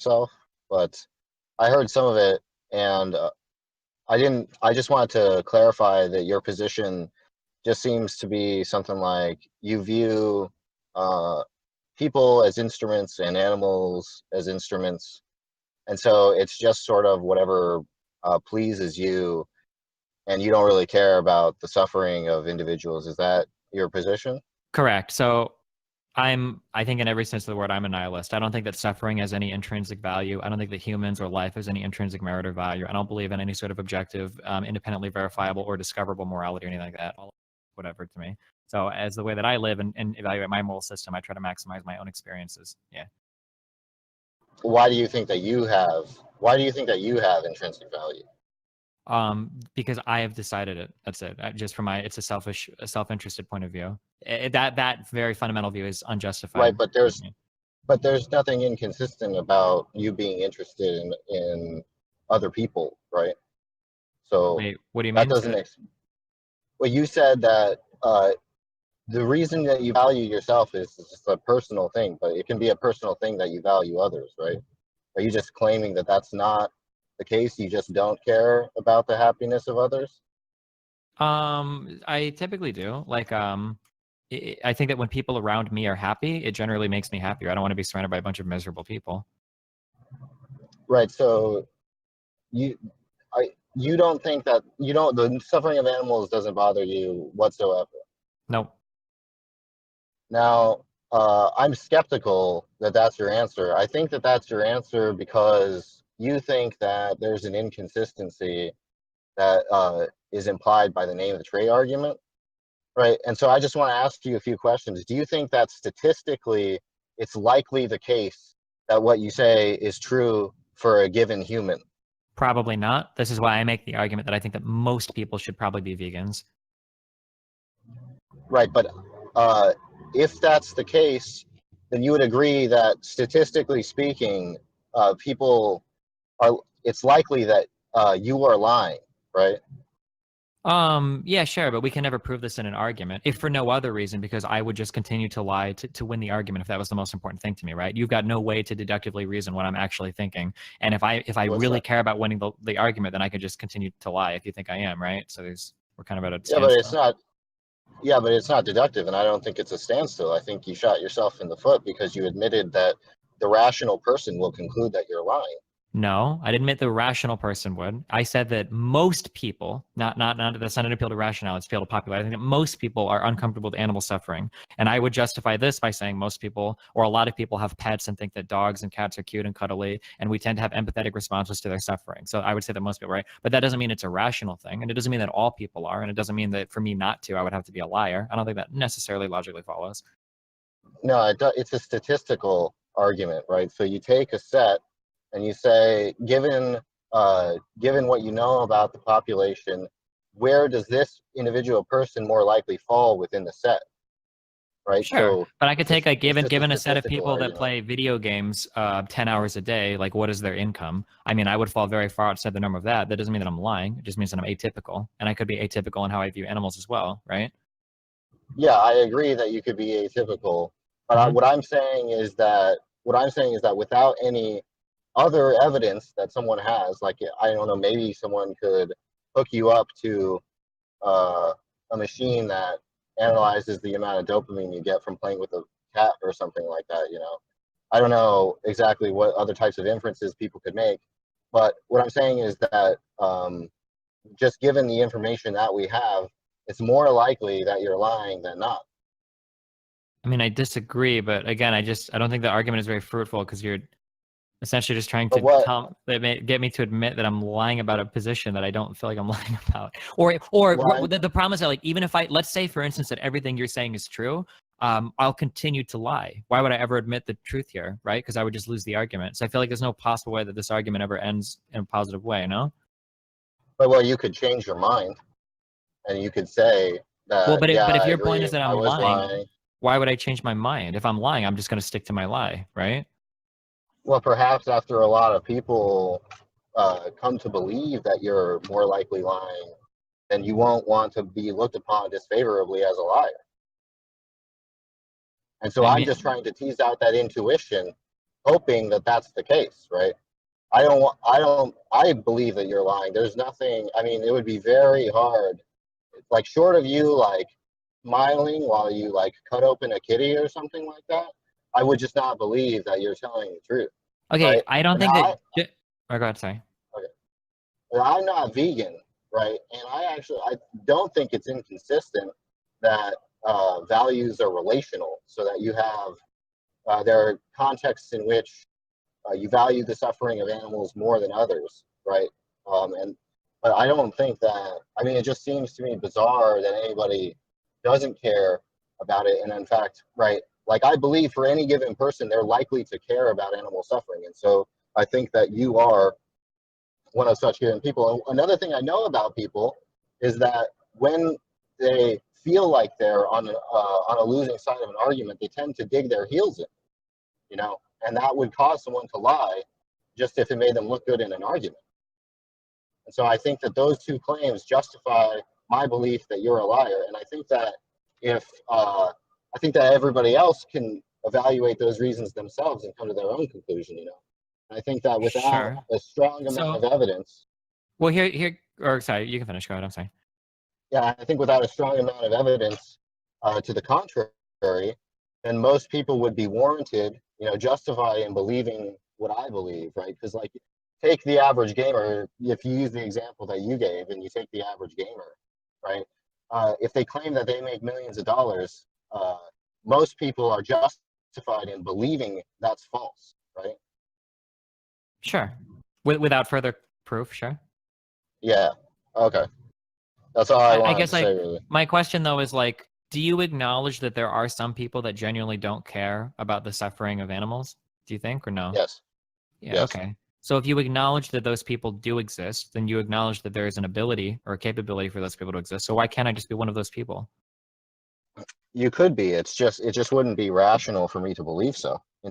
itself, but I heard some of it, and I didn't. I just wanted to clarify that your position just seems to be something like you view uh, people as instruments and animals as instruments, and so it's just sort of whatever pleases you, and you don't really care about the suffering of individuals. Is that your position? Correct. So I think in every sense of the word, I'm a nihilist. I don't think that suffering has any intrinsic value. I don't think that humans or life has any intrinsic merit or value. I don't believe in any sort of objective, independently verifiable or discoverable morality or anything like that. All whatever to me. So as the way that I live and evaluate my moral system, I try to maximize my own experiences. Yeah. Why do you think that you have? Why do you think that you have intrinsic value? Because I have decided it. That's it. Just from it's a self-interested point of view. That very fundamental view is unjustified. Right, but there's nothing inconsistent about you being interested in other people, right? So wait, what do you that mean? doesn't. Well, you said that the reason that you value yourself is just a personal thing, but it can be a personal thing that you value others, right? Are you just claiming that that's not the case? You just don't care about the happiness of others? I typically do. Like, I think that when people around me are happy, it generally makes me happier. I don't want to be surrounded by a bunch of miserable people. Right. So you, you don't think that the suffering of animals doesn't bother you whatsoever. Nope. Now, I'm skeptical that that's your answer. I think that that's your answer because you think that there's an inconsistency that is implied by the name of the trade argument, right? And so I just want to ask you a few questions. Do you think that statistically it's likely the case that what you say is true for a given human? Probably not. This is why I make the argument that I think that most people should probably be vegans. Right, but if that's the case, then you would agree that statistically speaking, people are. It's likely that you are lying, right? Yeah, sure, but we can never prove this in an argument, if for no other reason, because I would just continue to lie to win the argument if that was the most important thing to me, right? You've got no way to deductively reason what I'm actually thinking, and if I really care about winning the argument, then I could just continue to lie if you think I am, right? So we're kind of at a standstill. Yeah, but it's not. Yeah, but it's not deductive, and I don't think it's a standstill. I think you shot yourself in the foot because you admitted that the rational person will conclude that you're lying. No, I didn't admit the rational person would. I said that most people, not that's not an appeal to rationality, it's appeal to popularity. I think that most people are uncomfortable with animal suffering. And I would justify this by saying most people, or a lot of people, have pets and think that dogs and cats are cute and cuddly, and we tend to have empathetic responses to their suffering. So I would say that most people, right? But that doesn't mean it's a rational thing, and it doesn't mean that all people are, and it doesn't mean that for me not to, I would have to be a liar. I don't think that necessarily logically follows. No, it's a statistical argument, right? So you take a set and you say, given what you know about the population, where does this individual person more likely fall within the set, right? Sure, So but I could take like given a set of people argument that play video games 10 hours a day, like what is their income? I mean, I would fall very far outside the norm of that. That doesn't mean that I'm lying. It just means that I'm atypical, and I could be atypical in how I view animals as well, right? Yeah, I agree that you could be atypical, but Mhm. what I'm saying is that without any other evidence that someone has, like, I don't know, maybe someone could hook you up to a machine that analyzes the amount of dopamine you get from playing with a cat or something like that. I don't know exactly what other types of inferences people could make, but what I'm saying is that just given the information that we have, it's more likely that you're lying than not. I mean, I disagree, but again, I don't think the argument is very fruitful because you're essentially just trying But to what? get me to admit that I'm lying about a position that I don't feel like I'm lying about. Or Well, the problem is that, like, even if let's say, for instance, that everything you're saying is true, I'll continue to lie. Why would I ever admit the truth here, right? Because I would just lose the argument. So I feel like there's no possible way that this argument ever ends in a positive way, no? well, you could change your mind, and you could say Well, that, but yeah, if I your point is agree, that I I'm was lying, lying. why would I change my mind? If I'm lying, I'm just going to stick to my lie, right? Well, perhaps after a lot of people come to believe that you're more likely lying, then you won't want to be looked upon disfavorably as a liar. And so I I'm just mean, trying to tease out that intuition hoping that that's the case, right? I believe that you're lying. There's nothing, I mean, it would be very hard, like short of you like smiling while you like cut open a kitty or something like that. I would just not believe that you're telling the truth, Okay, right? I don't And think that. Oh, go ahead, sorry. okay, and I'm not vegan, right? And I don't think it's inconsistent that values are relational, so that you have there are contexts in which you value the suffering of animals more than others, right? And but I don't think that. I mean, it just seems to me bizarre that anybody doesn't care about it. And in fact, right, like I believe for any given person, they're likely to care about animal suffering. And so I think that you are one of such given people. And another thing I know about people is that when they feel like they're on a losing side of an argument, they tend to dig their heels in, you know, and that would cause someone to lie just if it made them look good in an argument. And so I think that those two claims justify my belief that you're a liar. And I think that if I think that everybody else can evaluate those reasons themselves and come to their own conclusion, you know. And I think that without Sure. a strong amount of evidence, Well, or sorry, you can finish. Go ahead. I'm sorry. yeah, I think without a strong amount of evidence to the contrary, then most people would be warranted, you know, justify in believing what I believe, right? Because like, take the average gamer. If you use the example that you gave, and you take the average gamer, right? If they claim that they make millions of dollars, most people are justified in believing that's false, right? Sure. Without further proof, sure. Yeah. Okay. That's all I I wanted guess to say, like really. my question though is like, do you acknowledge that there are some people that genuinely don't care about the suffering of animals? Do you think, or no? Yes. Yeah, Yes. okay. So if you acknowledge that those people do exist, then you acknowledge that there is an ability or a capability for those people to exist. So why can't I just be one of those people? You could be. It just wouldn't be rational for me to believe so.